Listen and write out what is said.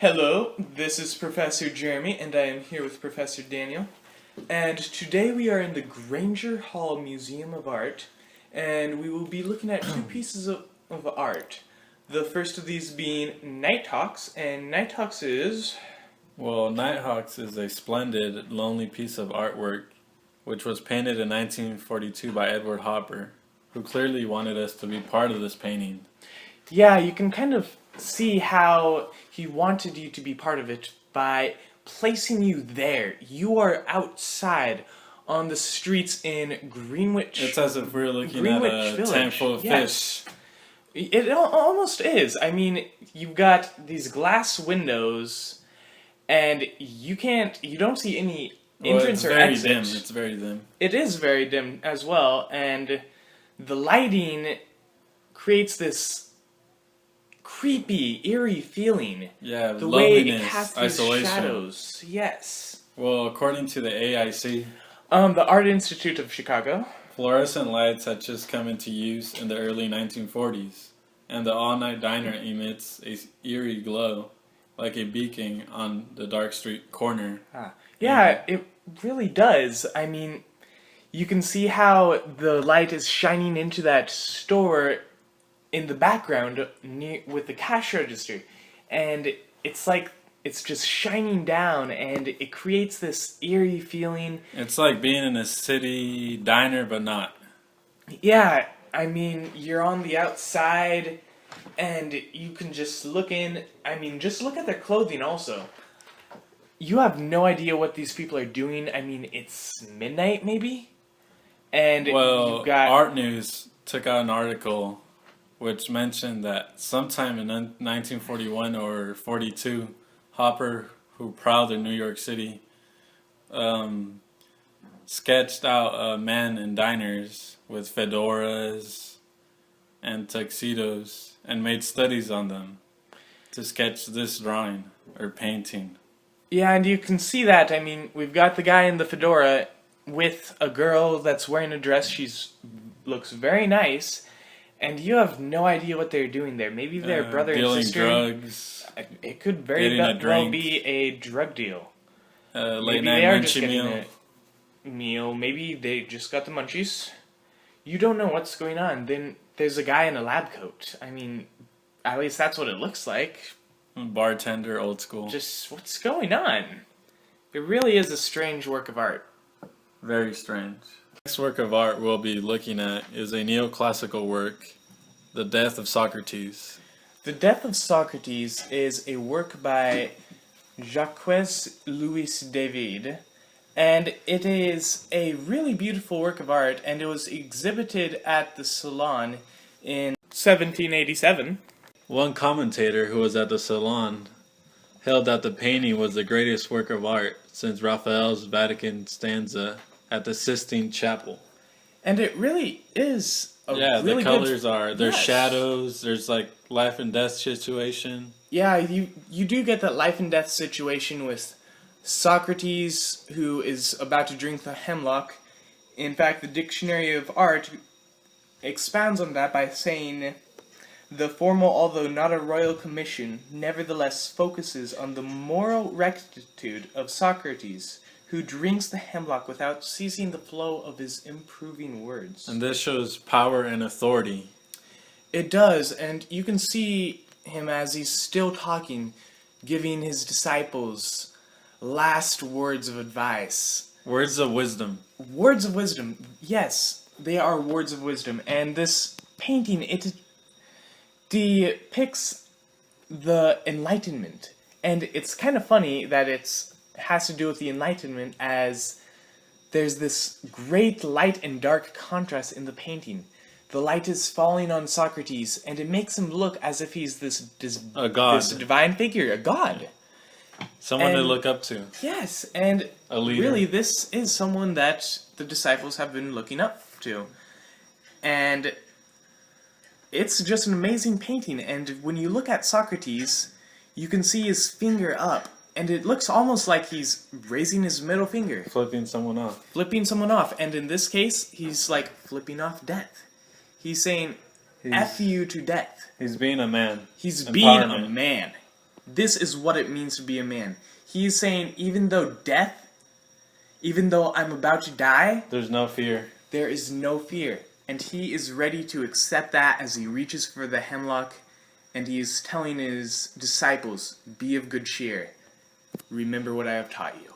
Hello, this is Professor Jeremy, and I am here with Professor Daniel. And today we are in the Granger Hall Museum of Art, and we will be looking at two pieces of art. The first of these being Nighthawks, and Nighthawks is... Well, Nighthawks is a splendid, lonely piece of artwork which was painted in 1942 by Edward Hopper, who clearly wanted us to be part of this painting. Yeah, you can kind of see how he wanted you to be part of it by placing you there. You are outside on the streets in Greenwich. It's as if we're looking Greenwich at a Village. tank full of Yes. It almost is. I mean, you've got these glass windows, and you don't see any entrance or exit. It's very dim. It is very dim as well, and the lighting creates this creepy, eerie feeling. Yeah, the way it loneliness, casts these isolation. shadows. Yes. Well, according to the AIC, The Art Institute of Chicago. fluorescent lights had just come into use in the early 1940s, and the all-night diner emits a eerie glow, like a beacon on the dark street corner. Yeah, it really does. I mean, you can see how the light is shining into that store in the background with the cash register, and it's like it's just shining down, and it creates this eerie feeling. It's like being in a city diner, but not. Yeah, I mean, you're on the outside, and you can just look in. I mean, just look at their clothing also. You have no idea what these people are doing. I mean, it's midnight maybe? And Well, you've got... Art News took out an article which mentioned that sometime in 1941 or 42, Hopper, who prowled in New York City, sketched out men in diners with fedoras and tuxedos and made studies on them to sketch this drawing or painting. Yeah, and you can see that. I mean, we've got the guy in the fedora with a girl that's wearing a dress. She's looks very nice, and you have no idea what they're doing there. Maybe they're brother and dealing sister. drugs. It could very well be a drug deal. Late Maybe night they are just munchie getting meal. a meal. Maybe they just got the munchies. You don't know what's going on. Then there's a guy in a lab coat. I mean, at least that's what it looks like. Bartender, old school. Just what's going on? It really is a strange work of art. Very strange. Next work of art we'll be looking at is a neoclassical work, The Death of Socrates. The Death of Socrates is a work by Jacques Louis David, and it is a really beautiful work of art, and it was exhibited at the Salon in 1787. One commentator who was at the Salon held that the painting was the greatest work of art since Raphael's Vatican stanza at the Sistine Chapel. And it really is a the really colors good... are, there's Yes. shadows, there's like life and death situation. Yeah, you do get that life and death situation with Socrates, who is about to drink the hemlock. In fact, the Dictionary of Art expounds on that by saying, the formal, although not a royal commission, nevertheless focuses on the moral rectitude of Socrates, who drinks the hemlock without ceasing the flow of his improving words. And this shows power and authority. It does, and you can see him as he's still talking, giving his disciples last words of advice. Words of wisdom. Words of wisdom, yes, they are words of wisdom, and this painting, it depicts the Enlightenment, and it's kind of funny that it has to do with the Enlightenment, as there's this great light and dark contrast in the painting. The light is falling on Socrates, and it makes him look as if he's this A god. this divine figure, a god. Someone to And- look up to. Yes, and A leader. really this is someone that the disciples have been looking up to. And it's just an amazing painting, and when you look at Socrates, you can see his finger up, and it looks almost like he's raising his middle finger, Flipping someone off. flipping someone off, and in this case, he's like flipping off death. He's saying, F you to death. He's being a man. He's being a Empowerment. man. This is what it means to be a man. He is saying, even though I'm about to die, There's no fear. there is no fear. And he is ready to accept that as he reaches for the hemlock, and he is telling his disciples, be of good cheer. Remember what I have taught you.